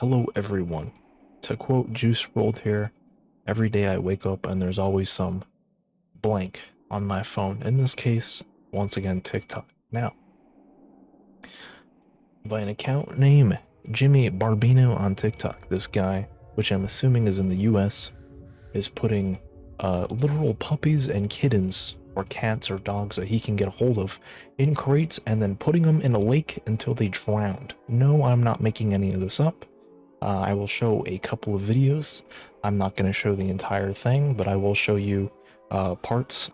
Hello everyone. To quote Juice WRLD here, every day I wake up and there's always some blank on my phone. In this case, once again, TikTok. Now, by an account name Jimmy Barbino on TikTok, this guy, which I'm assuming is in the US, is putting literal puppies and kittens or cats or dogs that he can get a hold of in crates and then putting them in a lake until they drowned. No, I'm not making any of this up. I will show a couple of videos. I'm not going to show the entire thing, but I will show you parts.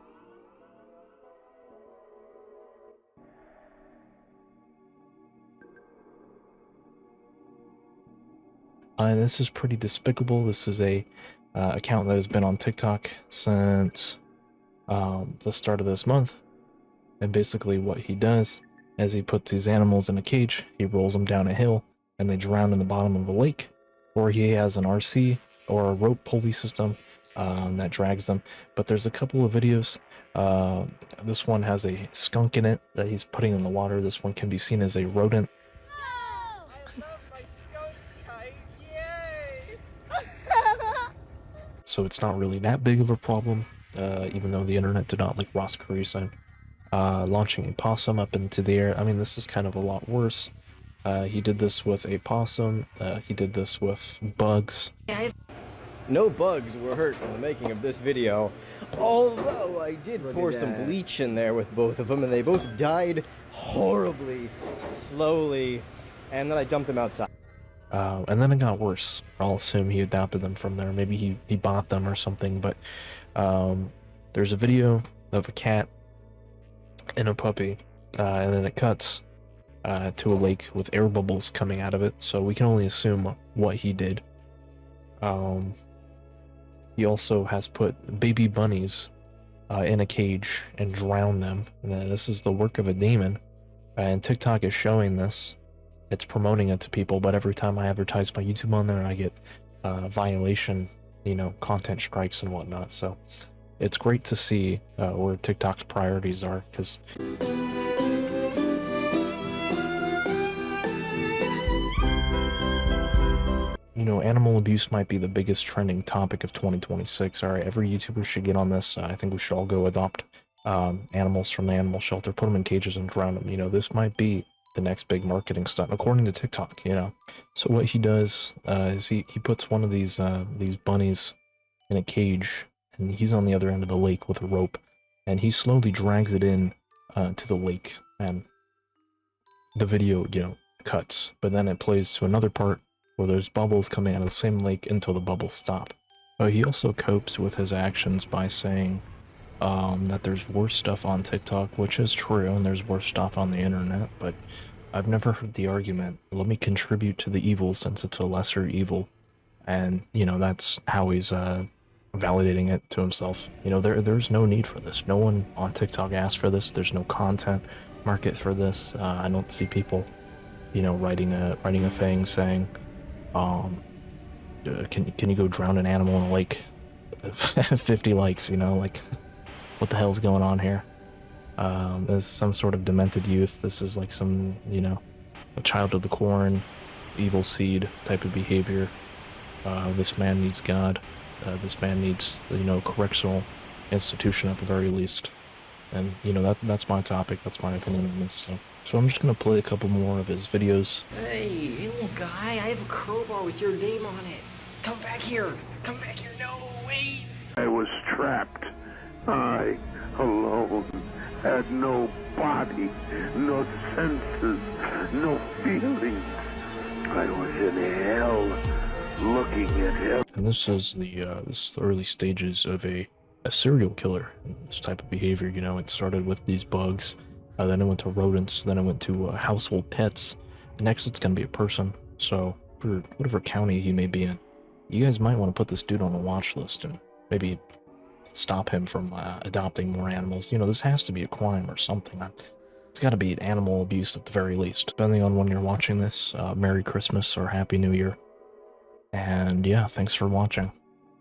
And this is pretty despicable. This is a account that has been on TikTok since the start of this month. And basically what he does is he puts these animals in a cage, he rolls them down a hill, and they drown in the bottom of a lake. Or he has an RC or a rope pulley system that drags them. But there's a couple of videos. This one has a skunk in it that he's putting in the water. This one can be seen as a rodent. So it's not really that big of a problem, even though the internet did not like Ross Carrison launching a possum up into the air. I mean, this is kind of a lot worse. He did this with a possum. He did this with bugs. No bugs were hurt in the making of this video, although I did pour some bleach in there with both of them, and they both died horribly, slowly, and then I dumped them outside. And then it got worse. I'll assume he adopted them from there. Maybe he bought them or something, but there's a video of a cat and a puppy, and then it cuts to a lake with air bubbles coming out of it, so we can only assume what he did. He also has put baby bunnies in a cage and drowned them. And, this is the work of a demon, and TikTok is showing this. It's promoting it to people, but every time I advertise my YouTube on there, I get violation, content strikes and whatnot. So it's great to see where TikTok's priorities are, because animal abuse might be the biggest trending topic of 2026. All right, every YouTuber should get on this. I think we should all go adopt animals from the animal shelter, put them in cages and drown them. This might be the next big marketing stunt, according to TikTok. So what he does is he puts one of these bunnies in a cage, and he's on the other end of the lake with a rope, and he slowly drags it in to the lake, and the video cuts, but then it plays to another part where there's bubbles coming out of the same lake until the bubbles stop. But he also copes with his actions by saying that there's worse stuff on TikTok, which is true, and there's worse stuff on the internet, but I've never heard the argument, let me contribute to the evil since it's a lesser evil. And, that's how he's validating it to himself. There's no need for this. No one on TikTok asked for this. There's no content market for this. I don't see people, writing a thing saying, can you go drown an animal in a lake? 50 likes, like, what the hell's going on here? This is some sort of demented youth. This is like some, a child of the corn, evil seed type of behavior. This man needs God. This man needs, correctional institution at the very least. And, that's my topic. That's my opinion on this. So I'm just gonna play a couple more of his videos. Hey, little guy, I have a crowbar with your name on it. Come back here. Come back here. No, wait. I was trapped. I, alone, had no body, no senses, no feelings. I was in hell, looking at hell. And this is the early stages of a serial killer. This type of behavior, it started with these bugs. Then it went to rodents, then it went to household pets. Next it's going to be a person. So for whatever county he may be in, you guys might want to put this dude on a watch list and maybe stop him from adopting more animals. This has to be a crime or something. It's got to be animal abuse at the very least. Depending on when you're watching this, Merry Christmas or Happy New Year. And yeah, thanks for watching.